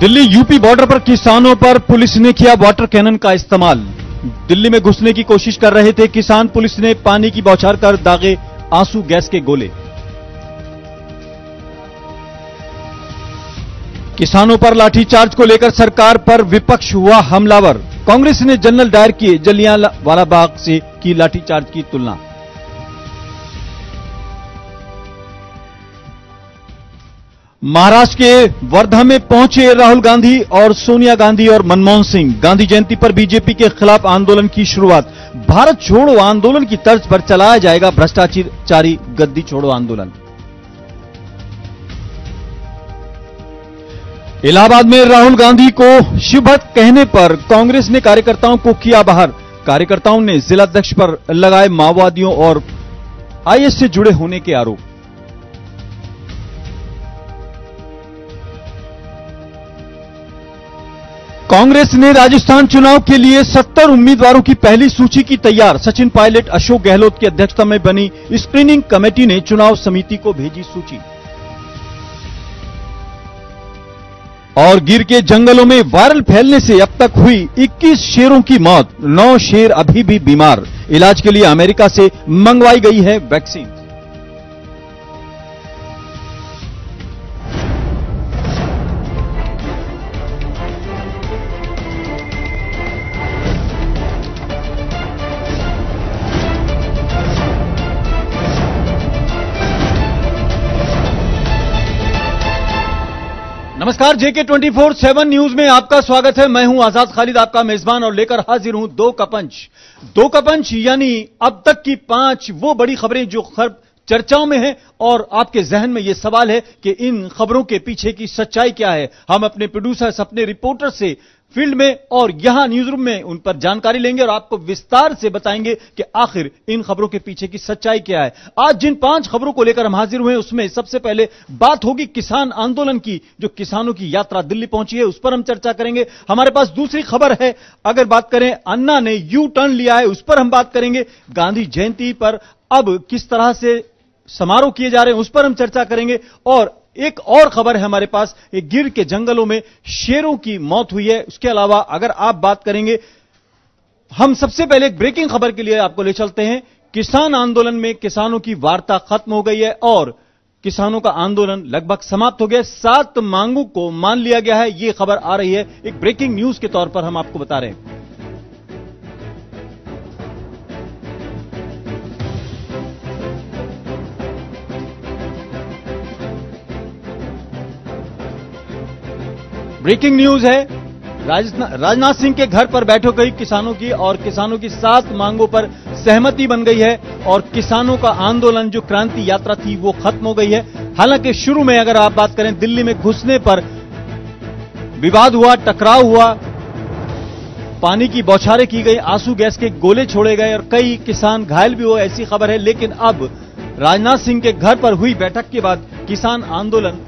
Delhi UP border पर किसानों पर पुलिस ने किया वाटर कैनन का इस्तेमाल। दिल्ली में घुसने की कोशिश कर रहे थे किसान, पुलिस ने पानी की बौछार कर दागे आंसू गैस के गोले। किसानों पर लाठीचार्ज को लेकर सरकार पर विपक्ष हुआ हमलावर। कांग्रेस ने जनरल डायर किए जलियांवाला बाग से की लाठीचार्ज की तुलना। महाराष्ट्र के वर्धा में पहुंचे राहुल गांधी और सोनिया गांधी और मनमोहन सिंह। गांधी जयंती पर बीजेपी के खिलाफ आंदोलन की शुरुआत। भारत छोड़ो आंदोलन की तर्ज पर चलाया जाएगा भ्रष्टाचारी गद्दी छोड़ो आंदोलन। इलाहाबाद में राहुल गांधी को शिवभक्त कहने पर कांग्रेस ने कार्यकर्ताओं को किया बाहर। कार्यकर्ताओं ने जिलाध्यक्ष पर लगाए माओवादियों और आईएस से जुड़े होने के आरोप। कांग्रेस ने राजस्थान चुनाव के लिए 70 उम्मीदवारों की पहली सूची की तैयार। सचिन पायलट, अशोक गहलोत की अध्यक्षता में बनी स्क्रीनिंग कमेटी ने चुनाव समिति को भेजी सूची। और गिर के जंगलों में वायरल फैलने से अब तक हुई 21 शेरों की मौत। 9 शेर अभी भी बीमार। इलाज के लिए अमेरिका से मंगवाई गई है वैक्सीन। नमस्कार, जेके 24/7 न्यूज में आपका स्वागत है। मैं हूं आजाद खालिद, आपका मेजबान, और लेकर हाजिर हूं दो का पंच यानी अब तक की 5 वो बड़ी खबरें जो चर्चाओं में है और आपके जहन में यह सवाल है कि इन खबरों के पीछे की सच्चाई क्या है। हम अपने प्रोड्यूसर्स, अपने रिपोर्टर से फील्ड में और यहां न्यूज रूम में उन पर जानकारी लेंगे और आपको विस्तार से बताएंगे कि आखिर इन खबरों के पीछे की सच्चाई क्या है। आज जिन 5 खबरों को लेकर हम हाजिर हुए उसमें सबसे पहले बात होगी किसान आंदोलन की। जो किसानों की यात्रा दिल्ली पहुंची है उस पर हम चर्चा करेंगे। हमारे पास दूसरी खबर है, अगर बात करें अन्ना ने यू टर्न लिया है, उस पर हम बात करेंगे। गांधी जयंती पर अब किस तरह से समारोह किए जा रहे हैं उस पर हम चर्चा करेंगे। और एक और खबर है हमारे पास, एक गिर के जंगलों में शेरों की मौत हुई है। उसके अलावा अगर आप बात करेंगे, हम सबसे पहले एक ब्रेकिंग खबर के लिए आपको ले चलते हैं। किसान आंदोलन में किसानों की वार्ता खत्म हो गई है और किसानों का आंदोलन लगभग समाप्त हो गया। 7 मांगों को मान लिया गया है, यह खबर आ रही है। एक ब्रेकिंग न्यूज के तौर पर हम आपको बता रहे हैं। ब्रेकिंग न्यूज है, राजनाथ सिंह के घर पर बैठक हुई किसानों की और किसानों की 7 मांगों पर सहमति बन गई है और किसानों का आंदोलन, जो क्रांति यात्रा थी, वो खत्म हो गई है। हालांकि शुरू में अगर आप बात करें, दिल्ली में घुसने पर विवाद हुआ, टकराव हुआ, पानी की बौछारें की गई, आंसू गैस के गोले छोड़े गए और कई किसान घायल भी हुए, ऐसी खबर है। लेकिन अब राजनाथ सिंह के घर पर हुई बैठक के बाद किसान आंदोलन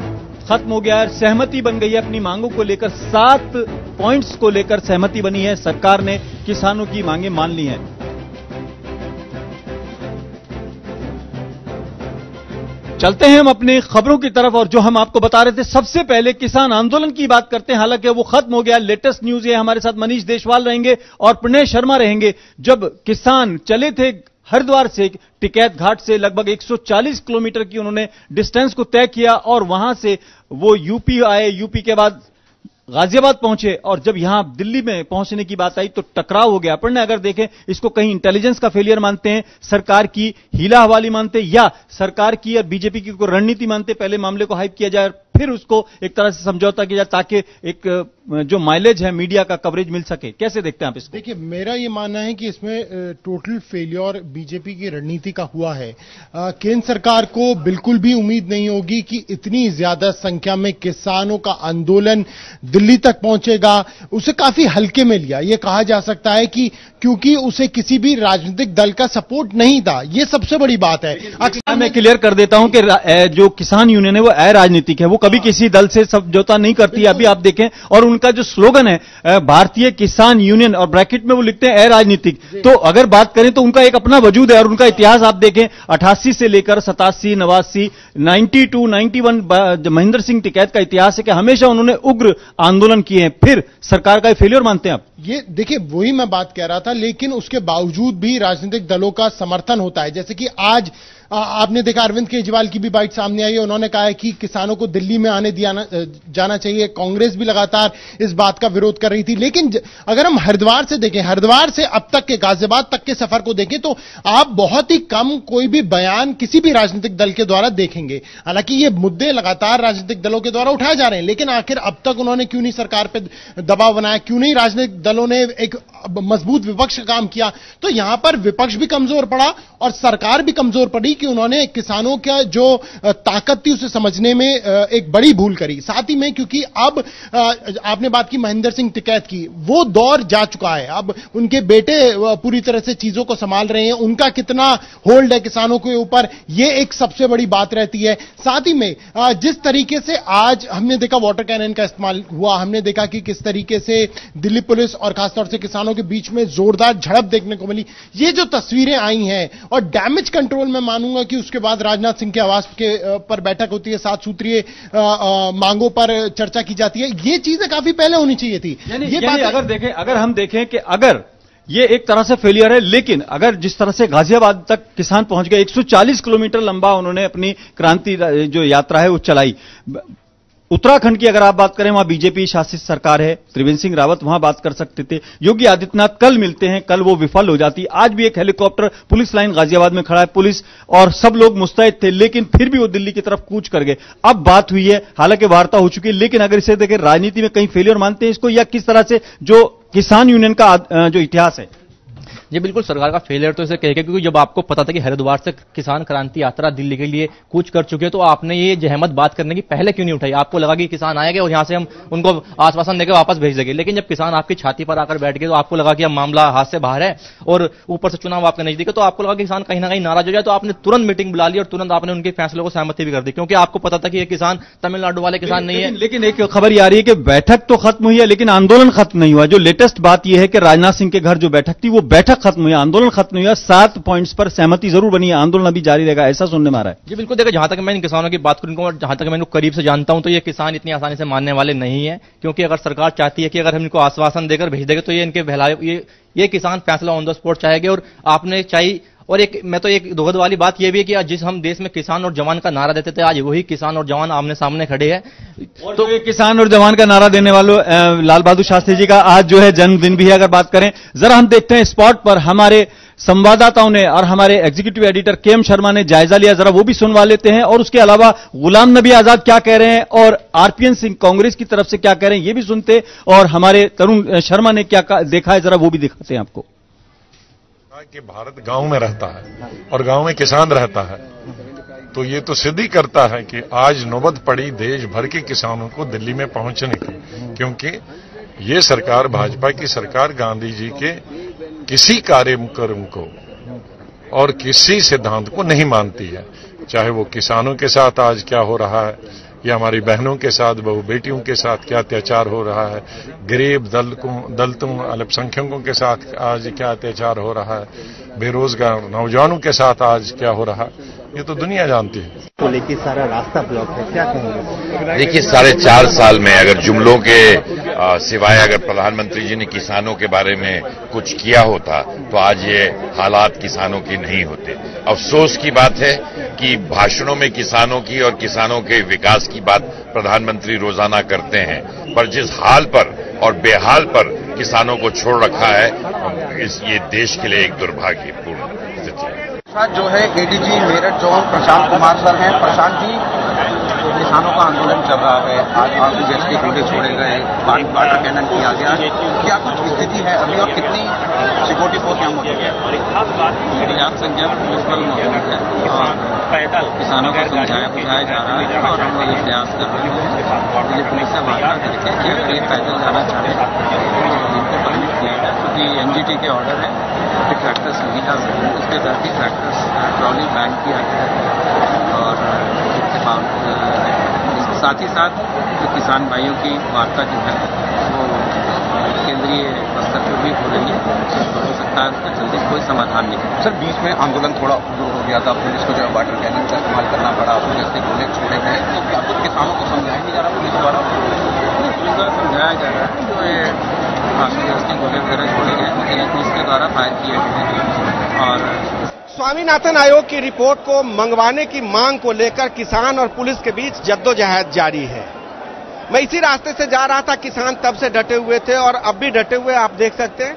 खत्म हो गया है, सहमति बन गई है। अपनी मांगों को लेकर 7 पॉइंट्स को लेकर सहमति बनी है। सरकार ने किसानों की मांगें मान ली हैं। चलते हैं हम अपने खबरों की तरफ और जो हम आपको बता रहे थे, सबसे पहले किसान आंदोलन की बात करते हैं। हालांकि वो खत्म हो गया। लेटेस्ट न्यूज है, हमारे साथ मनीष देशवाल रहेंगे और प्रणय शर्मा रहेंगे। जब किसान चले थे हरिद्वार से टिकैत घाट से लगभग 140 किलोमीटर की उन्होंने डिस्टेंस को तय किया और वहां से वो यूपी आए, यूपी के बाद गाजियाबाद पहुंचे और जब यहां दिल्ली में पहुंचने की बात आई तो टकराव हो गया। अपन अगर देखें, इसको कहीं इंटेलिजेंस का फेलियर मानते हैं, सरकार की हीला हवाली मानते हैं, या सरकार की और बीजेपी की कोई रणनीति मानते, पहले मामले को हाइप किया जाए फिर उसको एक तरह से समझौता किया जाए ताकि एक जो माइलेज है मीडिया का कवरेज मिल सके। कैसे देखते हैं आप इसको? देखिए, मेरा ये मानना है कि इसमें टोटल फेलियर बीजेपी की रणनीति का हुआ है। केंद्र सरकार को बिल्कुल भी उम्मीद नहीं होगी कि इतनी ज्यादा संख्या में किसानों का आंदोलन दिल्ली तक पहुंचेगा। उसे काफी हल्के में लिया। यह कहा जा सकता है कि क्योंकि उसे किसी भी राजनीतिक दल का सपोर्ट नहीं था, यह सबसे बड़ी बात है। मैं क्लियर कर देता हूं कि जो किसान यूनियन है वो अराजनीतिक है, वो कभी किसी दल से समझौता नहीं करती। अभी आप देखें, और उनका जो स्लोगन है भारतीय किसान यूनियन और ब्रैकेट में वो लिखते हैं अराजनीतिक। तो अगर बात करें तो उनका एक अपना वजूद है और उनका इतिहास आप देखें 88 से लेकर 87, 89, 92, 91 महेंद्र सिंह टिकैत का इतिहास है कि हमेशा उन्होंने उग्र आंदोलन किए हैं। फिर सरकार का फेलियर मानते हैं आप? ये देखिए वही मैं बात कह रहा था, लेकिन उसके बावजूद भी राजनीतिक दलों का समर्थन होता है। जैसे कि आज आपने देखा अरविंद केजरीवाल की भी बाइट सामने आई है, उन्होंने कहा है कि किसानों को दिल्ली में आने दिया जाना चाहिए। कांग्रेस भी लगातार इस बात का विरोध कर रही थी। लेकिन अगर हम हरिद्वार से देखें, हरिद्वार से अब तक के गाजियाबाद तक के सफर को देखें तो आप बहुत ही कम कोई भी बयान किसी भी राजनीतिक दल के द्वारा देखेंगे। हालांकि ये मुद्दे लगातार राजनीतिक दलों के द्वारा उठाए जा रहे हैं, लेकिन आखिर अब तक उन्होंने क्यों नहीं सरकार पर दबाव बनाया, क्यों नहीं राजनीतिक दलों ने एक मजबूत विपक्ष का काम किया? तो यहां पर विपक्ष भी कमजोर पड़ा और सरकार भी कमजोर पड़ी कि उन्होंने किसानों का जो ताकत थी उसे समझने में एक बड़ी भूल करी। साथ ही में क्योंकि अब आपने बात की महेंद्र सिंह टिकैत की, वो दौर जा चुका है। अब उनके बेटे पूरी तरह से चीजों को संभाल रहे हैं, उनका कितना होल्ड है किसानों के ऊपर, ये एक सबसे बड़ी बात रहती है। साथ ही में जिस तरीके से आज हमने देखा वाटर कैनन का इस्तेमाल हुआ, हमने देखा कि किस तरीके से दिल्ली पुलिस और खासतौर से किसानों के बीच में जोरदार झड़प देखने को मिली, ये जो तस्वीरें आई हैं, और डैमेज कंट्रोल में मानूंगा कि उसके बाद राजनाथ सिंह के आवास के पर बैठक होती है, 7 सूत्रीय मांगों पर चर्चा की जाती है, ये चीजें काफी पहले होनी चाहिए थी। ये बात अगर हम देखें कि अगर ये एक तरह से फेलियर है, लेकिन अगर जिस तरह से गाजियाबाद तक किसान पहुंच गए, 140 किलोमीटर लंबा उन्होंने अपनी क्रांति जो यात्रा है वो चलाई। उत्तराखंड की अगर आप बात करें, वहां बीजेपी शासित सरकार है, त्रिवेंद्र सिंह रावत वहां बात कर सकते थे, योगी आदित्यनाथ कल मिलते हैं, कल वो विफल हो जाती। आज भी एक हेलीकॉप्टर पुलिस लाइन गाजियाबाद में खड़ा है, पुलिस और सब लोग मुस्तैद थे, लेकिन फिर भी वो दिल्ली की तरफ कूच कर गए। अब बात हुई है, हालांकि वार्ता हो चुकी है, लेकिन अगर इसे देखें राजनीति में कहीं फेलियर मानते हैं इसको, या किस तरह से जो किसान यूनियन का जो इतिहास है? ये बिल्कुल सरकार का फेलियर तो इसे कहेगा, क्योंकि जब आपको पता था कि हरिद्वार से किसान क्रांति यात्रा दिल्ली के लिए कूच कर चुके हैं, तो आपने ये जहमत बात करने की पहले क्यों नहीं उठाई? आपको लगा कि किसान आएंगे और यहां से हम उनको आश्वासन देकर वापस भेज देंगे, लेकिन जब किसान आपकी छाती पर आकर बैठ गए तो आपको लगा कि अब मामला हाथ से बाहर है और ऊपर से चुनाव आपके नजदीक है, तो आपको लगा कि किसान कहीं ना कहीं नाराज हो जाए, तो आपने तुरंत मीटिंग बुला ली और तुरंत आपने उनके फैसलों को सहमति भी कर दी, क्योंकि आपको पता था कि ये किसान तमिलनाडु वाले किसान नहीं है। लेकिन एक खबर ये आ रही है कि बैठक तो खत्म हुई है, लेकिन आंदोलन खत्म नहीं हुआ। जो लेटेस्ट बात यह है कि राजनाथ सिंह के घर जो बैठक थी वो बैठक खत्म हुई, आंदोलन खत्म नहीं हुआ। 7 पॉइंट्स पर सहमति जरूर बनी है, आंदोलन अभी जारी रहेगा, ऐसा सुनने में आ रहा है। जी बिल्कुल, देखो जहां तक मैं इन किसानों की बात करूं और जहां तक मैं इनको करीब से जानता हूं, तो ये किसान इतनी आसानी से मानने वाले नहीं है, क्योंकि अगर सरकार चाहती है कि अगर हम इनको आश्वासन देकर भेज देंगे तो ये इनके बहलावे ये किसान फैसला ऑन द स्पॉट चाहेंगे। और आपने चाहिए, और एक दुखद वाली बात यह भी है कि आज जिस हम देश में किसान और जवान का नारा देते थे, आज वही किसान और जवान आमने सामने खड़े हैं। तो ये किसान और जवान का नारा देने वालों लाल बहादुर शास्त्री जी का आज जो है जन्मदिन भी है। अगर बात करें, जरा हम देखते हैं स्पॉट पर हमारे संवाददाताओं ने और हमारे एग्जीक्यूटिव एडिटर के एम शर्मा ने जायजा लिया, जरा वो भी सुनवा लेते हैं। और उसके अलावा गुलाम नबी आजाद क्या कह रहे हैं और आरपीएन सिंह कांग्रेस की तरफ से क्या कह रहे हैं, ये भी सुनते, और हमारे तरुण शर्मा ने क्या देखा है जरा वो भी दिखाते हैं आपको। कि भारत गांव में रहता है और गांव में किसान रहता है, तो ये तो सिद्ध ही करता है कि आज नौबत पड़ी देश भर के किसानों को दिल्ली में पहुंचने की, क्योंकि ये सरकार, भाजपा की सरकार, गांधी जी के किसी कार्यक्रम को और किसी सिद्धांत को नहीं मानती है। चाहे वो किसानों के साथ आज क्या हो रहा है, या हमारी बहनों के साथ, बहु बेटियों के साथ क्या अत्याचार हो रहा है, गरीब दलितों अल्पसंख्यकों के साथ आज क्या अत्याचार हो रहा है, बेरोजगार नौजवानों के साथ आज क्या हो रहा है, ये तो दुनिया जानती है। तो लेकिन सारा रास्ता ब्लॉक है, क्या कहेंगे? देखिए, 4.5 साल में अगर जुमलों के सिवाय अगर प्रधानमंत्री जी ने किसानों के बारे में कुछ किया होता तो आज ये हालात किसानों की नहीं होते। अफसोस की बात है कि भाषणों में किसानों की और किसानों के विकास की बात प्रधानमंत्री रोजाना करते हैं, पर जिस हाल पर और बेहाल पर किसानों को छोड़ रखा है, ये देश के लिए एक दुर्भाग्यपूर्ण स्थिति है। जो है ADG Meerut zone Prashant Kumar sir हैं। प्रशांत जी, किसानों का आंदोलन चल रहा है, आज आरसीएस के गोले छोड़े गए, वाटर कैनन किया गया, क्या कुछ स्थिति है अभी और कितनी सिक्योरिटी फोर्स यहाँ मौजूद है? पर्याप्त संख्या में पुलिस बल मौजूद है और किसानों को समझाया बुझाया जा रहा है और हम ये प्रयास कर रहे हैं दिल्ली पुलिस से वार्ता करके कि अगर ये पैदल जाना चाहे तो इनको परमिट किया जाए, क्योंकि एनजीटी के ऑर्डर है कि ट्रैक्टर्स नहीं जा सकते, उसके तहत ही ट्रैक्टर्स ट्रॉली बैन किया गया है। और इसके साथ ही साथ जो किसान भाइयों की वार्ता जो है सरकार का जल्दी कोई समाधान नहीं। सर बीच में आंदोलन थोड़ा उग्र हो गया था, पुलिस को जो है वाटर कैनन का इस्तेमाल करना पड़ा, पुलिस के गोले छोड़े गए, क्या कुछ किसानों को समझाया नहीं जा रहा पुलिस द्वारा? पुलिस द्वारा समझाया जा रहा है, जो ये के गोले वगैरह छोड़े गए लेकिन पुलिस के द्वारा फायर किए गए। और स्वामीनाथन आयोग की रिपोर्ट को मंगवाने की मांग को लेकर किसान और पुलिस के बीच जद्दोजहद जारी है। मैं इसी रास्ते से जा रहा था, किसान तब से डटे हुए थे और अब भी डटे हुए, आप देख सकते हैं।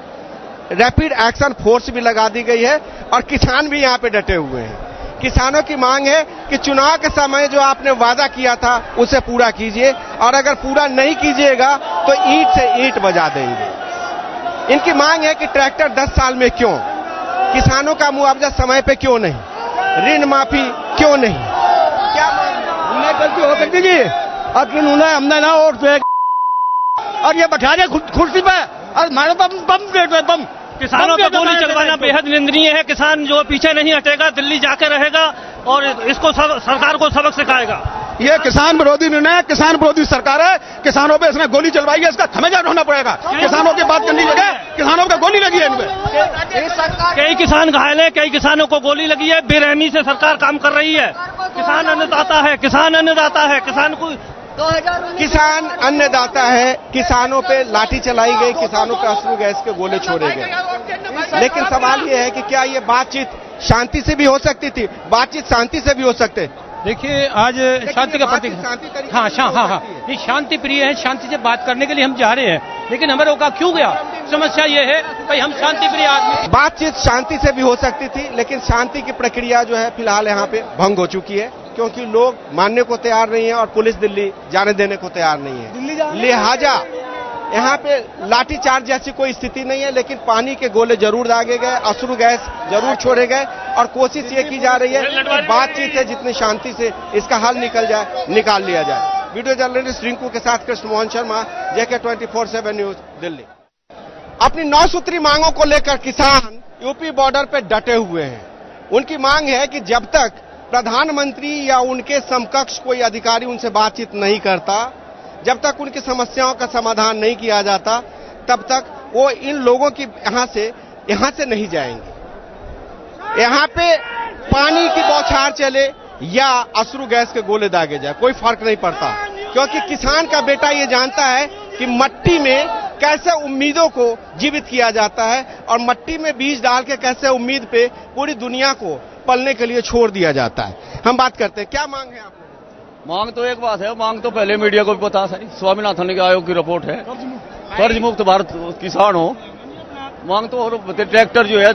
रैपिड एक्शन फोर्स भी लगा दी गई है और किसान भी यहां पे डटे हुए हैं। किसानों की मांग है कि चुनाव के समय जो आपने वादा किया था उसे पूरा कीजिए और अगर पूरा नहीं कीजिएगा तो ईंट से ईंट बजा देंगे। इनकी मांग है कि ट्रैक्टर 10 साल में क्यों, किसानों का मुआवजा समय पे क्यों नहीं, ऋण माफी क्यों नहीं, क्या मांग है? गलती हो सकती जी, अब उन्होंने हमने ना वोट पे और ये बैठा दे कुर्सी पे और मारो बम किसानों पर गोली चलवाना बेहद निंदनीय है। किसान जो पीछे नहीं हटेगा, दिल्ली जाके रहेगा और इसको सरकार को सबक सिखाएगा। ये किसान विरोधी निर्णय है, किसान विरोधी सरकार है। किसानों पे इसने गोली चलवाई है, इसका खमेजा ढोना पड़ेगा। किसानों की बात करनी जगह किसानों पे गोली लगी है इनमें। कई किसान घायल है, कई किसानों को गोली लगी है। बेरहमी से सरकार काम कर रही है। किसान अन्नदाता है, किसान अन्नदाता है, किसान को किसान अन्नदाता है। किसानों पे लाठी चलाई गई, किसानों पे अश्रु गैस के गोले छोड़े गए। लेकिन सवाल ये है कि क्या ये बातचीत शांति से भी हो सकती थी? बातचीत शांति से भी हो सकते। देखिए आज शांति का प्रतीक, हाँ ये शांति प्रिय है, शांति से बात करने के लिए हम जा रहे हैं, लेकिन हमें रोका क्यों गया? समस्या ये है भाई, हम शांति प्रिय आदमी। बातचीत शांति से भी हो सकती थी, लेकिन शांति की प्रक्रिया जो है फिलहाल यहाँ पे भंग हो चुकी है, क्योंकि लोग मानने को तैयार नहीं है और पुलिस दिल्ली जाने देने को तैयार नहीं है। लिहाजा यहाँ पे लाठीचार्ज जैसी कोई स्थिति नहीं है, लेकिन पानी के गोले जरूर दागे गए, अश्रु गैस जरूर छोड़े गए और कोशिश ये की जा रही है कि बातचीत से जितनी शांति से इसका हल निकाल लिया जाए। वीडियो जर्नलिस्ट रिंकू के साथ कृष्ण मोहन शर्मा, JK 24/7 न्यूज, दिल्ली। अपनी 9 सूत्री मांगों को लेकर किसान यूपी बॉर्डर पे डटे हुए हैं। उनकी मांग है कि जब तक प्रधानमंत्री या उनके समकक्ष कोई अधिकारी उनसे बातचीत नहीं करता, जब तक उनकी समस्याओं का समाधान नहीं किया जाता, तब तक वो इन लोगों की यहां से नहीं जाएंगे। यहां पे पानी की बौछार चले या अश्रु गैस के गोले दागे जाए, कोई फर्क नहीं पड़ता, क्योंकि किसान का बेटा ये जानता है कि मट्टी में कैसे उम्मीदों को जीवित किया जाता है और मट्टी में बीज डाल के कैसे उम्मीद पे पूरी दुनिया को पलने के लिए छोड़ दिया जाता है। हम बात करते हैं, क्या मांग है आप? मांग तो एक बात है, मांग तो पहले मीडिया को भी पता है। स्वामीनाथन आयोग की रिपोर्ट है, कर्ज मुक्त भारत किसान हो। मांग तो और ट्रैक्टर जो है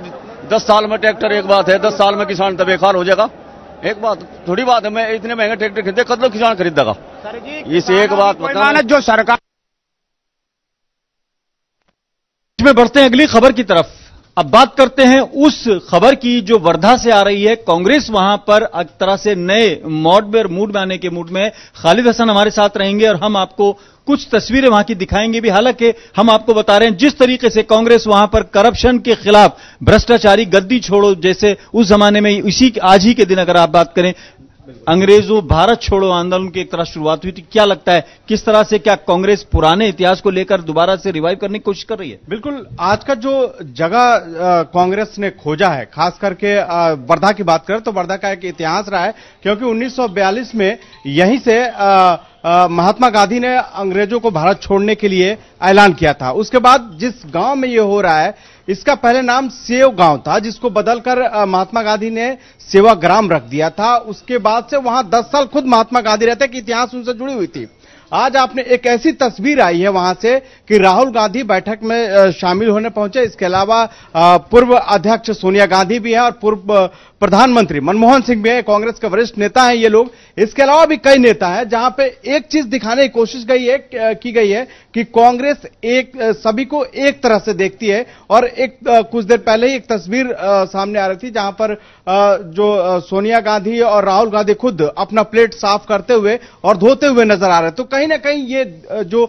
10 साल में ट्रैक्टर एक बात है, 10 साल में किसान तब बेकार हो जाएगा, एक बात थोड़ी बात है। मैं इतने महंगे ट्रैक्टर खरीदे, कद लोग किसान खरीदेगा? इस एक बात बता, जो सरकार में बढ़ते हैं अगली खबर की तरफ। अब बात करते हैं उस खबर की जो वर्धा से आ रही है। कांग्रेस वहां पर एक तरह से नए मूड में आने के मूड में। खालिद हसन हमारे साथ रहेंगे और हम आपको कुछ तस्वीरें वहां की दिखाएंगे भी। हालांकि हम आपको बता रहे हैं जिस तरीके से कांग्रेस वहां पर करप्शन के खिलाफ, भ्रष्टाचारी गद्दी छोड़ो जैसे उस जमाने में, इसी आज ही के दिन अगर आप बात करें, अंग्रेजों भारत छोड़ो आंदोलन की एक तरह शुरुआत हुई थी। क्या लगता है किस तरह से क्या कांग्रेस पुराने इतिहास को लेकर दोबारा से रिवाइव करने की कोशिश कर रही है? बिल्कुल, आज का जो जगह कांग्रेस ने खोजा है, खास करके वर्धा की बात करें तो वर्धा का एक इतिहास रहा है, क्योंकि 1942 में यहीं से महात्मा गांधी ने अंग्रेजों को भारत छोड़ने के लिए ऐलान किया था। उसके बाद जिस गांव में ये हो रहा है, इसका पहले नाम सेव गांव था, जिसको बदलकर महात्मा गांधी ने सेवाग्राम रख दिया था। उसके बाद से वहां 10 साल खुद महात्मा गांधी रहते कि इतिहास उनसे जुड़ी हुई थी। आज आपने एक ऐसी तस्वीर आई है वहां से कि राहुल गांधी बैठक में शामिल होने पहुंचे। इसके अलावा पूर्व अध्यक्ष सोनिया गांधी भी है और पूर्व प्रधानमंत्री मनमोहन सिंह भी है, कांग्रेस के वरिष्ठ नेता हैं ये लोग। इसके अलावा भी कई नेता हैं, जहां पे एक चीज दिखाने की कोशिश की गई है कि कांग्रेस सभी को एक तरह से देखती है। और कुछ देर पहले ही एक तस्वीर सामने आ रही थी जहां पर जो सोनिया गांधी और राहुल गांधी खुद अपना प्लेट साफ करते हुए और धोते हुए नजर आ रहे। तो कहीं कहीं ना कहीं ये जो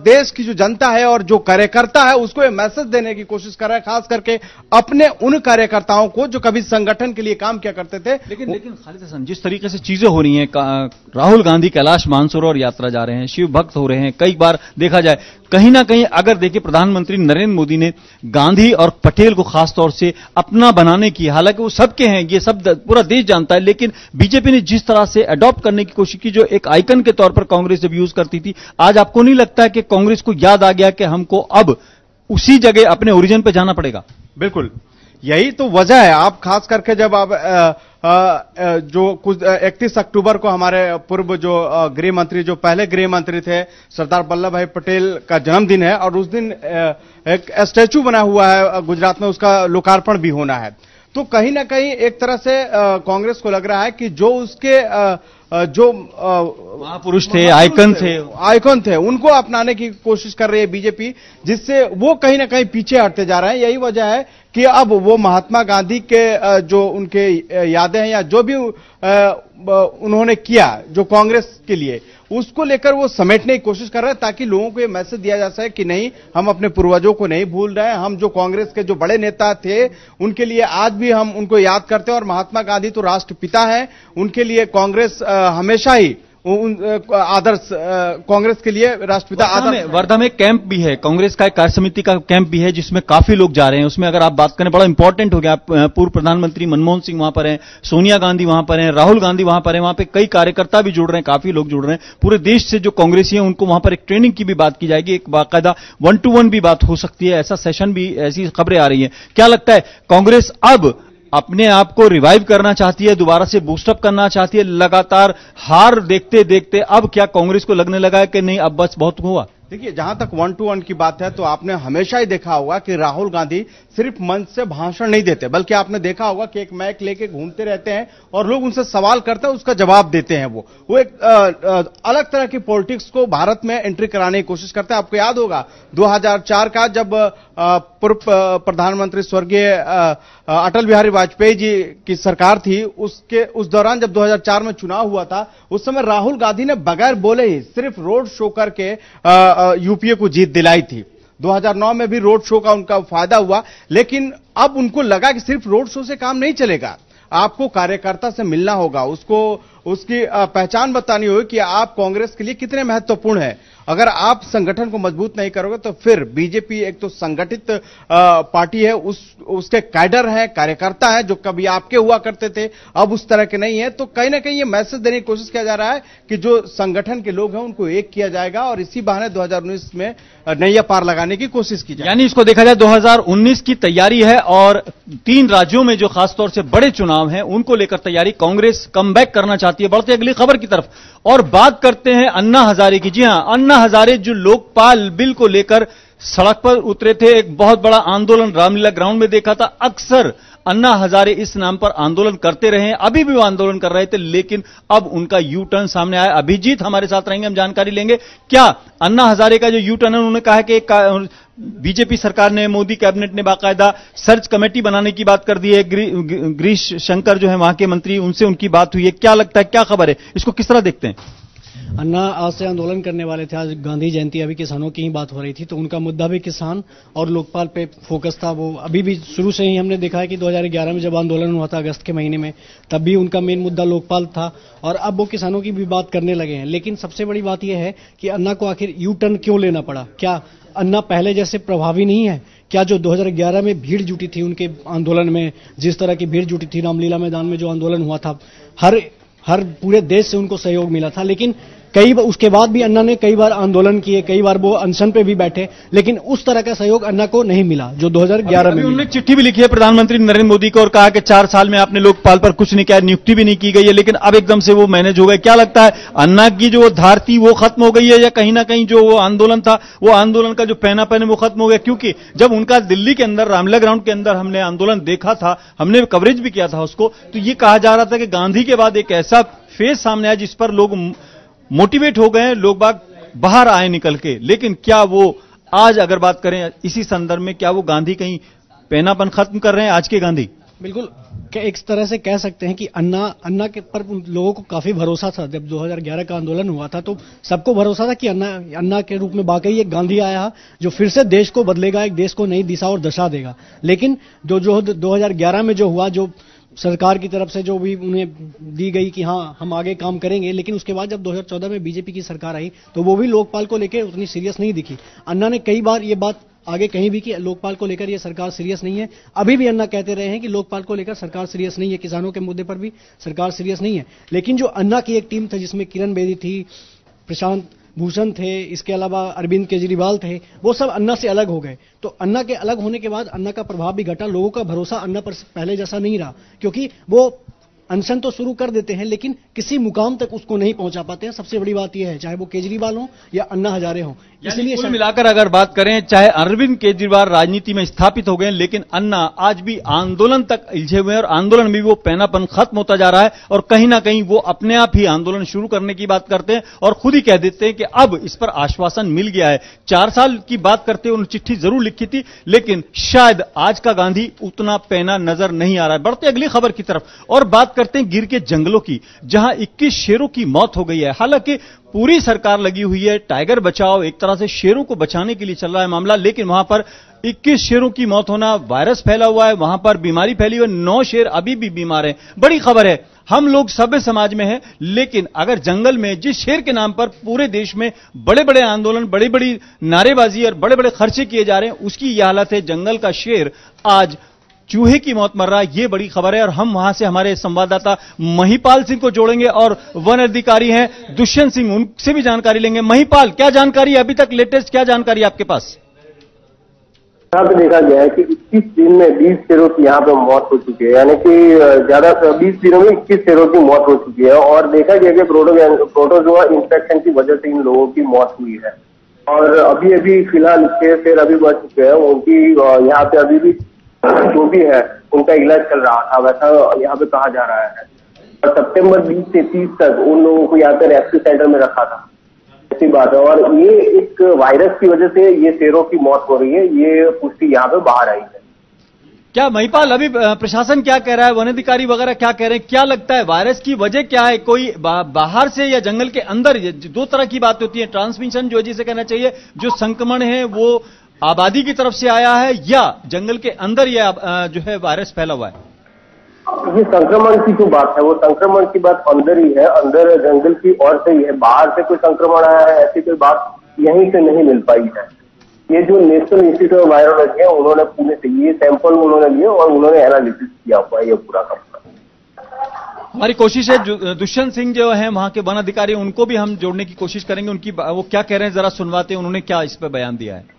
देश की जो जनता है और जो कार्यकर्ता है उसको ये मैसेज देने की कोशिश कर रहा है, खास करके अपने उन कार्यकर्ताओं को जो कभी संगठन के लिए काम किया करते थे। लेकिन खालिद हसन, जिस तरीके से चीजें हो रही हैं, राहुल गांधी कैलाश मानसरोवर यात्रा जा रहे हैं, शिव भक्त हो रहे हैं, कई बार देखा जाए कहीं ना कहीं अगर देखिए प्रधानमंत्री नरेंद्र मोदी ने गांधी और पटेल को खासतौर से अपना बनाने की, हालांकि वो सबके हैं, ये सब पूरा देश जानता है, लेकिन बीजेपी ने जिस तरह से अडॉप्ट करने की कोशिश की, जो एक आइकन के तौर पर कांग्रेस जब यूज करती थी, आज आपको नहीं लगता है कि कांग्रेस को याद आ गया कि हमको अब उसी जगह अपने ओरिजिन पे जाना पड़ेगा? बिल्कुल, यही तो वजह है। आप खास करके जब आप जो कुछ 31 अक्टूबर को हमारे पूर्व जो गृह मंत्री, जो पहले गृह मंत्री थे सरदार वल्लभ भाई पटेल का जन्मदिन है और उस दिन एक स्टैचू बना हुआ है गुजरात में, उसका लोकार्पण भी होना है। तो कहीं ना कहीं एक तरह से कांग्रेस को लग रहा है कि जो उसके जो महापुरुष थे, आइकन थे, उनको अपनाने की कोशिश कर रही है बीजेपी, जिससे वो कहीं ना कहीं पीछे हटते जा रहे हैं। यही वजह है कि अब वो महात्मा गांधी के जो उनके यादें हैं या जो भी उन्होंने किया जो कांग्रेस के लिए, उसको लेकर वो समेटने की कोशिश कर रहे हैं ताकि लोगों को ये मैसेज दिया जा सके कि नहीं, हम अपने पूर्वजों को नहीं भूल रहे हैं, हम जो कांग्रेस के जो बड़े नेता थे उनके लिए आज भी हम उनको याद करते हैं और महात्मा गांधी तो राष्ट्रपिता हैं, उनके लिए कांग्रेस हमेशा ही आदर्श, कांग्रेस के लिए राष्ट्रपिता आदर्श। वर्धा में कैंप भी है, कांग्रेस का एक कार्य समिति का कैंप भी है जिसमें काफी लोग जा रहे हैं। उसमें अगर आप बात करें, बड़ा इंपॉर्टेंट हो गया, पूर्व प्रधानमंत्री मनमोहन सिंह वहां पर हैं, सोनिया गांधी वहां पर हैं, राहुल गांधी वहां पर हैं, वहां पे कई कार्यकर्ता भी जुड़ रहे हैं, काफी लोग जुड़ रहे हैं पूरे देश से। जो कांग्रेसी हैं उनको वहां पर एक ट्रेनिंग की भी बात की जाएगी, एक बाकायदा 1-to-1 भी बात हो सकती है, ऐसा सेशन भी, ऐसी खबरें आ रही है। क्या लगता है, कांग्रेस अब अपने आप को रिवाइव करना चाहती है, दोबारा से बूस्टअप करना चाहती है? लगातार हार देखते देखते अब क्या कांग्रेस को लगने लगा है कि नहीं, अब बस बहुत हुआ? देखिए, जहां तक 1-to-1 की बात है तो आपने हमेशा ही देखा होगा कि राहुल गांधी सिर्फ मंच से भाषण नहीं देते, बल्कि आपने देखा होगा कि एक माइक लेके घूमते रहते हैं और लोग उनसे सवाल करते हैं, उसका जवाब देते हैं। वो एक अलग तरह की पॉलिटिक्स को भारत में एंट्री कराने की कोशिश करते हैं। आपको याद होगा 2004 का जब पूर्व प्रधानमंत्री स्वर्गीय अटल बिहारी वाजपेयी जी की सरकार थी, उस दौरान जब 2004 में चुनाव हुआ था, उस समय राहुल गांधी ने बगैर बोले ही सिर्फ रोड शो करके यूपीए को जीत दिलाई थी। 2009 में भी रोड शो का उनका फायदा हुआ, लेकिन अब उनको लगा कि सिर्फ रोड शो से काम नहीं चलेगा, आपको कार्यकर्ता से मिलना होगा, उसको उसकी पहचान बतानी होगी कि आप कांग्रेस के लिए कितने महत्वपूर्ण हैं। अगर आप संगठन को मजबूत नहीं करोगे तो फिर बीजेपी एक तो संगठित पार्टी है, उसके कैडर है, कार्यकर्ता है जो कभी आपके हुआ करते थे, अब उस तरह के नहीं है। तो कहीं ना कहीं ये मैसेज देने की कोशिश किया जा रहा है कि जो संगठन के लोग हैं उनको एक किया जाएगा और इसी बहाने 2019 में नैया पार लगाने की कोशिश की जाए। यानी इसको देखा जाए 2019 की तैयारी है और 3 राज्यों में जो खासतौर से बड़े चुनाव हैं उनको लेकर तैयारी, कांग्रेस कमबैक करना चाहती है। बढ़ते अगली खबर की तरफ और बात करते हैं अन्ना हजारे की। जी हां, अन्ना हजारे जो लोकपाल बिल को लेकर सड़क पर उतरे थे, एक बहुत बड़ा आंदोलन रामलीला ग्राउंड में देखा था। अक्सर अन्ना हजारे इस नाम पर आंदोलन करते रहे हैं, अभी भी वो आंदोलन कर रहे थे, लेकिन अब उनका यू टर्न सामने आया। अभिजीत हमारे साथ रहेंगे, हम जानकारी लेंगे। क्या अन्ना हजारे का जो यू टर्न है, उन्होंने कहा कि बीजेपी सरकार ने, मोदी कैबिनेट ने बाकायदा सर्च कमेटी बनाने की बात कर दी है। गिरीश शंकर जो है वहां के मंत्री, उनसे उनकी बात हुई है। क्या लगता है, क्या खबर है, इसको किस तरह देखते हैं? अन्ना आज से आंदोलन करने वाले थे, आज गांधी जयंती, अभी किसानों की ही बात हो रही थी, तो उनका मुद्दा भी किसान और लोकपाल पे फोकस था। वो अभी भी शुरू से ही हमने देखा है कि 2011 में जब आंदोलन हुआ था अगस्त के महीने में, तब भी उनका मेन मुद्दा लोकपाल था और अब वो किसानों की भी बात करने लगे हैं। लेकिन सबसे बड़ी बात यह है कि अन्ना को आखिर यू टर्न क्यों लेना पड़ा? क्या अन्ना पहले जैसे प्रभावी नहीं है? क्या जो 2011 में भीड़ जुटी थी उनके आंदोलन में, जिस तरह की भीड़ जुटी थी रामलीला मैदान में जो आंदोलन हुआ था, हर पूरे देश से उनको सहयोग मिला था, लेकिन उसके बाद भी अन्ना ने कई बार आंदोलन किए, कई बार वो अनशन पे भी बैठे, लेकिन उस तरह का सहयोग अन्ना को नहीं मिला जो 2011 में। उन्होंने चिट्ठी भी लिखी है प्रधानमंत्री नरेंद्र मोदी को और कहा कि 4 साल में आपने लोकपाल पर कुछ नहीं किया, नियुक्ति भी नहीं की गई है, लेकिन अब एकदम से वो मैनेज हो गए। क्या लगता है, अन्ना की जो धार थी वो खत्म हो गई है या कहीं ना कहीं जो वो आंदोलन था, वो आंदोलन का जो पहनापन है वो खत्म हो गया? क्योंकि जब उनका दिल्ली के अंदर रामलीला ग्राउंड के अंदर हमने आंदोलन देखा था, हमने कवरेज भी किया था उसको, तो ये कहा जा रहा था कि गांधी के बाद एक ऐसा फेज सामने आया जिस पर लोग मोटिवेट हो गए, लोग बाग बाहर आए निकल के। लेकिन क्या वो आज अगर बात करें इसी संदर्भ में, क्या वो गांधी कहीं पहनापन खत्म कर रहे हैं आज के गांधी? बिल्कुल, एक तरह से कह सकते हैं कि अन्ना के पर लोगों को काफी भरोसा था। जब 2011 का आंदोलन हुआ था तो सबको भरोसा था कि अन्ना के रूप में वाकई एक गांधी आया जो फिर से देश को बदलेगा, एक देश को नई दिशा और दशा देगा। लेकिन जो 2011 में जो हुआ, जो सरकार की तरफ से जो भी उन्हें दी गई कि हाँ हम आगे काम करेंगे, लेकिन उसके बाद जब 2014 में बीजेपी की सरकार आई तो वो भी लोकपाल को लेकर उतनी सीरियस नहीं दिखी। अन्ना ने कई बार ये बात आगे कहीं भी कि लोकपाल को लेकर ये सरकार सीरियस नहीं है। अभी भी अन्ना कहते रहे हैं कि लोकपाल को लेकर सरकार सीरियस नहीं है, किसानों के मुद्दे पर भी सरकार सीरियस नहीं है। लेकिन जो अन्ना की एक टीम थी जिसमें किरण बेदी थी, प्रशांत भूषण थे, इसके अलावा अरविंद केजरीवाल थे, वो सब अन्ना से अलग हो गए। तो अन्ना के अलग होने के बाद अन्ना का प्रभाव भी घटा, लोगों का भरोसा अन्ना पर पहले जैसा नहीं रहा, क्योंकि वो अनशन तो शुरू कर देते हैं लेकिन किसी मुकाम तक उसको नहीं पहुंचा पाते हैं। सबसे बड़ी बात यह है, चाहे वो केजरीवाल हो या अन्ना हजारे हो। इसलिए कुल मिलाकर अगर बात करें, चाहे अरविंद केजरीवाल राजनीति में स्थापित हो गए, लेकिन अन्ना आज भी आंदोलन तक उलझे हुए हैं और आंदोलन में वो पैनापन खत्म होता जा रहा है और कहीं ना कहीं वो अपने आप ही आंदोलन शुरू करने की बात करते हैं और खुद ही कह देते हैं कि अब इस पर आश्वासन मिल गया है। 4 साल की बात करते हुए उन्होंने चिट्ठी जरूर लिखी थी, लेकिन शायद आज का गांधी उतना पैना नजर नहीं आ रहा है। बढ़ते अगली खबर की तरफ और बात करते हैं गिर के जंगलों की, जहां 21 शेरों की मौत हो गई है। हालांकि पूरी सरकार लगी हुई है, टाइगर बचाओ, एक तरह से शेरों को बचाने के लिए चल रहा है मामला, लेकिन वहां पर 21 शेरों की मौत होना, वायरस फैला हुआ है, वहां पर बीमारी फैली हुई है, 9 शेर अभी भी बीमार हैं। बड़ी खबर है, हम लोग सभ्य समाज में हैं, लेकिन अगर जंगल में जिस शेर के नाम पर पूरे देश में बड़े बड़े आंदोलन, बड़ी बड़ी नारेबाजी और बड़े बड़े खर्चे किए जा रहे हैं, उसकी यह हालत है। जंगल का शेर आज चूहे की मौत मर रहा है, ये बड़ी खबर है। और हम वहां से हमारे संवाददाता महिपाल सिंह को जोड़ेंगे और वन अधिकारी हैं दुष्यंत सिंह, उनसे भी जानकारी लेंगे। महिपाल, क्या जानकारी अभी तक लेटेस्ट, क्या जानकारी आपके पास? यहाँ पे देखा गया है कि 21 दिन में 20 शेरों की यहाँ पे मौत हो चुकी है, यानी कि ज्यादा 20 दिनों में 21 शेरों की मौत हो चुकी है। और देखा गया कि प्रोटोजोआ इंफेक्शन की वजह से इन लोगों की मौत हुई है। और अभी अभी फिलहाल 6 शेर अभी बच चुके हैं, उनकी यहाँ पे अभी भी जो भी है उनका इलाज चल रहा था, वैसा यहाँ पे कहा जा रहा है। और सितंबर 20 से 30 तक उन लोगों को यहाँ पे रेस्क्यू सेंटर में रखा था, ऐसी बात है। और ये एक वायरस की वजह से ये शेरों की मौत हो रही है, ये पुष्टि यहाँ पे बाहर आई है। क्या महिपाल, अभी प्रशासन क्या कह रहा है, वन अधिकारी वगैरह क्या कह रहे हैं, क्या लगता है वायरस की वजह क्या है? कोई बाहर से या जंगल के अंदर? 2 तरह की बात होती है, ट्रांसमिशन जो जिसे कहना चाहिए, जो संक्रमण है वो आबादी की तरफ से आया है या जंगल के अंदर यह जो है वायरस फैला हुआ है? ये संक्रमण की जो बात है वो संक्रमण की बात अंदर ही है, अंदर जंगल की ओर से ही है। बाहर से कोई संक्रमण आया है ऐसी कोई बात यहीं से नहीं मिल पाई है। ये जो नेशनल इंस्टीट्यूट ऑफ वायरोलॉजी है, उन्होंने पुणे से ये सैंपल उन्होंने लिए और उन्होंने एनालिसिस किया हुआ है ये पूरा का पूरा। हमारी कोशिश है दुष्यंत सिंह जो है वहां के वन अधिकारी, उनको भी हम जोड़ने की कोशिश करेंगे, उनकी वो क्या कह रहे हैं जरा सुनवाते हैं, उन्होंने क्या इस पर बयान दिया है।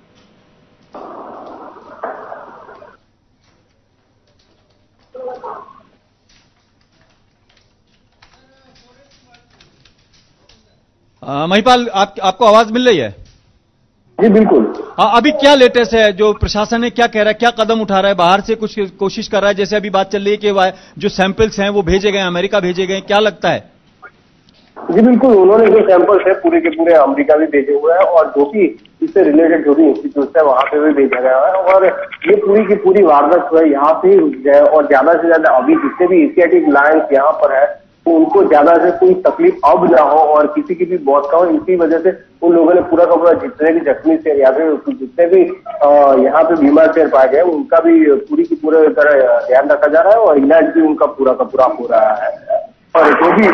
महिपाल, आपको आवाज मिल रही है? जी बिल्कुल। हाँ, अभी क्या लेटेस्ट है, जो प्रशासन है क्या कह रहा है, क्या कदम उठा रहा है, बाहर से कुछ कोशिश कर रहा है? जैसे अभी बात चल रही है कि जो सैंपल्स हैं वो भेजे गए, अमेरिका भेजे गए, क्या लगता है? जी बिल्कुल, उन्होंने जो सैंपल्स है पूरे के पूरे अमेरिका भी भेजे हुए हैं और जो कि इससे रिलेटेड जो भी इंस्टीट्यूट है वहां पे भी भेजा गया है। और ये पूरी की पूरी वारदात जो है यहाँ पे ही रुक जाए और ज्यादा से ज्यादा अभी जितने भी एशियाटिक लायंस यहाँ पर है उनको ज्यादा से कोई तकलीफ अब ना हो और किसी की भी मौत ना हो। इसी वजह से उन लोगों ने पूरा का पूरा जितने भी जख्मी शेर या फिर जितने भी यहाँ पे बीमार शेर पाए गए उनका भी पूरी की पूरे तरह ध्यान रखा जा रहा है और इलाज भी उनका पूरा का पूरा हो रहा है। और जो भी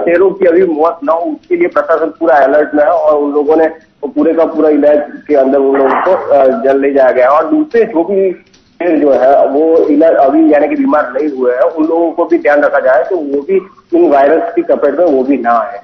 शेरों की अभी मौत ना हो उसके लिए प्रशासन पूरा अलर्ट में है और उन लोगों ने पूरे का पूरा इलाज के अंदर उन लोगों को जल ले जाया गया। और दूसरे जो भी शेर जो है वो इलाज अभी यानी कि बीमार नहीं हुए हैं उन लोगों को भी ध्यान रखा जाए तो वो भी इन वायरस की चपेट में वो भी ना आए।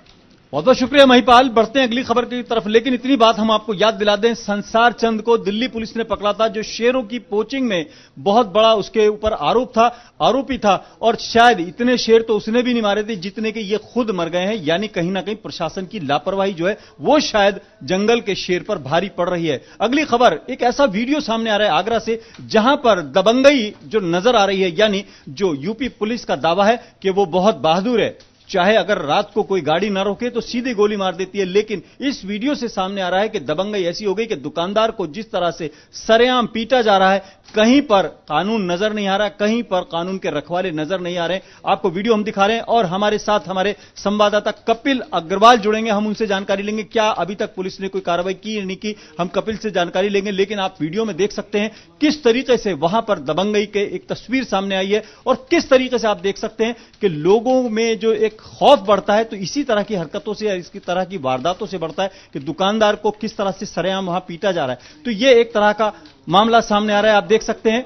बहुत बहुत शुक्रिया महिपाल। बढ़ते हैं अगली खबर की तरफ, लेकिन इतनी बात हम आपको याद दिला दें, संसार चंद को दिल्ली पुलिस ने पकड़ा था, जो शेरों की पोचिंग में बहुत बड़ा उसके ऊपर आरोपी था और शायद इतने शेर तो उसने भी नहीं मारे थे जितने कि ये खुद मर गए हैं। यानी कहीं ना कहीं प्रशासन की लापरवाही जो है वो शायद जंगल के शेर पर भारी पड़ रही है। अगली खबर, एक ऐसा वीडियो सामने आ रहा है आगरा से जहां पर दबंगई जो नजर आ रही है, यानी जो यूपी पुलिस का दावा है कि वो बहुत बहादुर है, चाहे अगर रात को कोई गाड़ी ना रोके तो सीधे गोली मार देती है। लेकिन इस वीडियो से सामने आ रहा है कि दबंगई ऐसी हो गई कि दुकानदार को जिस तरह से सरेआम पीटा जा रहा है, कहीं पर कानून नजर नहीं आ रहा, कहीं पर कानून के रखवाले नजर नहीं आ रहे। आपको वीडियो हम दिखा रहे हैं और हमारे साथ हमारे संवाददाता कपिल अग्रवाल जुड़ेंगे, हम उनसे जानकारी लेंगे क्या अभी तक पुलिस ने कोई कार्रवाई की या नहीं की, हम कपिल से जानकारी लेंगे। लेकिन आप वीडियो में देख सकते हैं किस तरीके से वहां पर दबंगई के एक तस्वीर सामने आई है और किस तरीके से आप देख सकते हैं कि लोगों में जो एक खौफ बढ़ता है तो इसी तरह की हरकतों से या इसी तरह की वारदातों से बढ़ता है कि दुकानदार को किस तरह से सरेआम वहां पीटा जा रहा है। तो यह एक तरह का मामला सामने आ रहा है। आप देख सकते हैं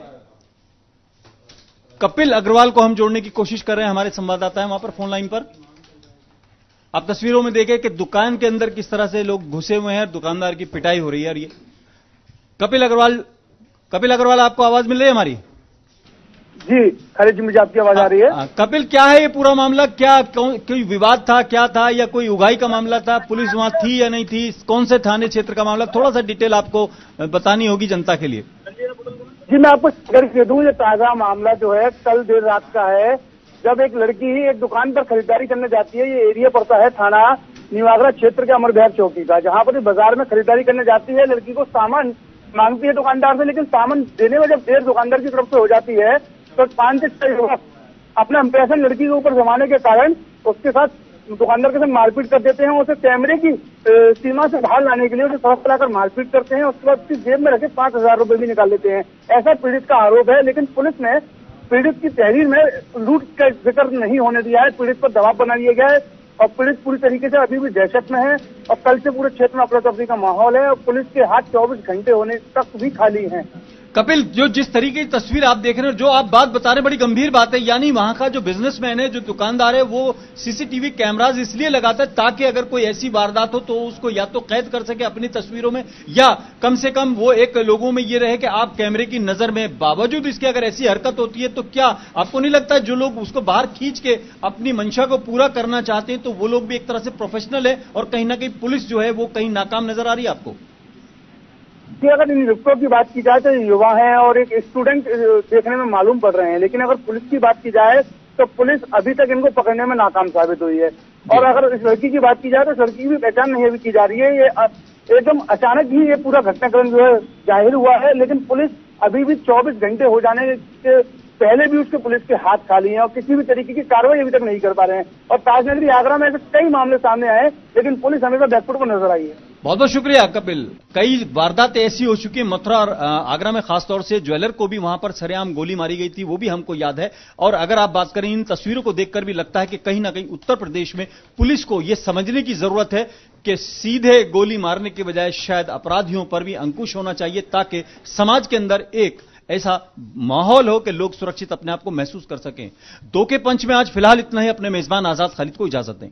कपिल अग्रवाल को हम जोड़ने की कोशिश कर रहे हैं, हमारे संवाददाता हैं वहां पर फोन लाइन पर। आप तस्वीरों में देखें कि दुकान के अंदर किस तरह से लोग घुसे हुए हैं, दुकानदार की पिटाई हो रही है। और ये कपिल अग्रवाल आपको आवाज मिल रही है हमारी? जी खालिद जी, मुझे आपकी आवाज आ रही है। कपिल, क्या है ये पूरा मामला? क्या कोई विवाद था, क्या था, या कोई उगाही का मामला था? पुलिस वहां थी या नहीं थी? कौन से थाने क्षेत्र का मामला? थोड़ा सा डिटेल आपको बतानी होगी जनता के लिए। जी मैं आपको कह दूं, ये ताजा मामला जो है कल देर रात का है, जब एक लड़की एक दुकान पर खरीदारी करने जाती है। ये एरिया पड़ता है थाना निवागरा क्षेत्र के अमर विहार चौकी का, जहां पर बाजार में खरीदारी करने जाती है। लड़की को सामान मांगती है दुकानदार से, लेकिन सामान देने में जब देर दुकानदार की तरफ से हो जाती है तो 5 से 6 युवक अपना इंप्रेशन लड़की के ऊपर जमाने के कारण उसके साथ दुकानदार के साथ मारपीट कर देते हैं। उसे कैमरे की सीमा से बाहर लाने के लिए उसे सड़क लाकर मारपीट करते हैं। उसके बाद उसकी जेब में रखे 5,000 रुपए भी निकाल लेते हैं। ऐसा पीड़ित का आरोप है। लेकिन पुलिस ने पीड़ित की तहरीर में लूट का जिक्र नहीं होने दिया है। पीड़ित पर दबाव बना दिया गया है और पुलिस पूरी तरीके से अभी भी दहशत में है और कल से पूरे क्षेत्र में अफरा तफरी का माहौल है और पुलिस के हाथ 24 घंटे होने तक भी खाली हैं। कपिल, जो जिस तरीके की तस्वीर आप देख रहे हैं, जो आप बात बता रहे हैं, बड़ी गंभीर बात है। यानी वहां का जो बिजनेसमैन है, जो दुकानदार है, वो सीसीटीवी कैमराज इसलिए लगाता है ताकि अगर कोई ऐसी वारदात हो तो उसको या तो कैद कर सके अपनी तस्वीरों में, या कम से कम वो एक लोगों में ये रहे कि आप कैमरे की नजर में। बावजूद इसके अगर ऐसी हरकत होती है तो क्या आपको नहीं लगता जो लोग उसको बाहर खींच के अपनी मंशा को पूरा करना चाहते हैं तो वो लोग भी एक तरह से प्रोफेशनल है और कहीं ना कहीं पुलिस जो है वो कहीं नाकाम नजर आ रही है आपको? कि अगर इन युवकों की बात की जाए तो युवा हैं और एक स्टूडेंट देखने में मालूम पड़ रहे हैं, लेकिन अगर पुलिस की बात की जाए तो पुलिस अभी तक इनको पकड़ने में नाकाम साबित हुई है। और अगर इस लड़की की बात की जाए तो इस लड़की की भी पहचान नहीं अभी की जा रही है। ये एकदम अचानक ही ये पूरा घटनाक्रम जो है जाहिर हुआ है, लेकिन पुलिस अभी भी 24 घंटे हो जाने के पहले भी उसके पुलिस के हाथ खाली हैं और किसी भी तरीके की कार्रवाई अभी तक नहीं कर पा रहे हैं। और ताजनगरी आगरा में ऐसे कई मामले सामने आए, लेकिन पुलिस हमेशा बैकफुट पर नजर आई है। बहुत बहुत शुक्रिया कपिल। कई वारदातें ऐसी हो चुकी है मथुरा और आगरा में, खासतौर से ज्वेलर को भी वहां पर सरेआम गोली मारी गई थी, वो भी हमको याद है। और अगर आप बात करें इन तस्वीरों को देखकर भी लगता है कि कहीं ना कहीं उत्तर प्रदेश में पुलिस को यह समझने की जरूरत है कि सीधे गोली मारने के बजाय शायद अपराधियों पर भी अंकुश होना चाहिए ताकि समाज के अंदर एक ऐसा माहौल हो कि लोग सुरक्षित अपने आप को महसूस कर सकें। 2 के पंच में आज फिलहाल इतना ही। अपने मेजबान आजाद खालिद को इजाजत दें।